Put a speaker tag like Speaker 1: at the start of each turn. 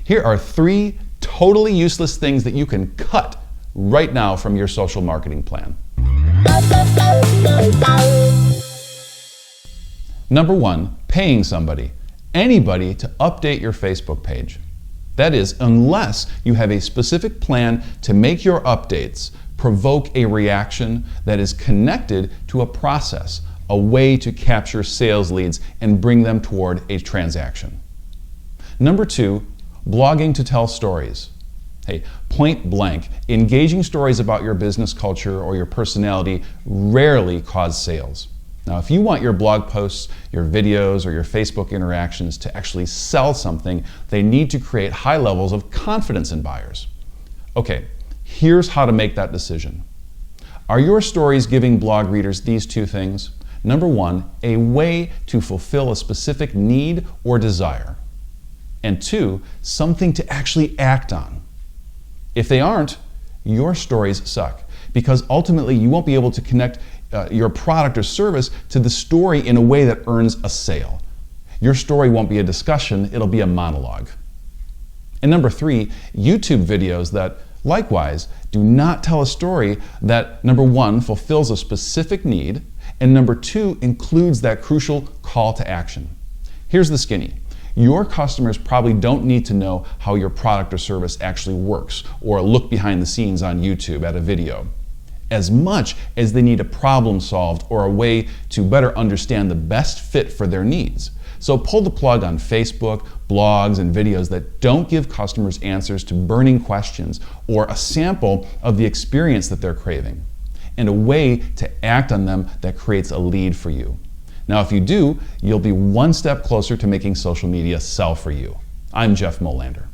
Speaker 1: Here are 3 totally useless things that you can cut right now from your social marketing plan. Number 1, paying somebody, anybody to update your Facebook page. That is, unless you have a specific plan to make your updates provoke a reaction that is connected to a process, a way to capture sales leads and bring them toward a transaction. Number 2, blogging to tell stories. Hey, point blank, engaging stories about your business culture or your personality rarely cause sales. Now, if you want your blog posts, your videos, or your Facebook interactions to actually sell something, they need to create high levels of confidence in buyers. Okay, here's how to make that decision. Are your stories giving blog readers these 2 things? Number 1, a way to fulfill a specific need or desire. And 2, something to actually act on. If they aren't, your stories suck, because ultimately you won't be able to connect your product or service to the story in a way that earns a sale. Your story won't be a discussion, it'll be a monologue. And number 3, YouTube videos that, likewise, do not tell a story that, number 1, fulfills a specific need, and number 2, includes that crucial call to action. Here's the skinny. Your customers probably don't need to know how your product or service actually works or look behind the scenes on YouTube at a video, as much as they need a problem solved or a way to better understand the best fit for their needs. So pull the plug on Facebook, blogs, and videos that don't give customers answers to burning questions or a sample of the experience that they're craving, and a way to act on them that creates a lead for you. Now, if you do, you'll be one step closer to making social media sell for you. I'm Jeff Molander.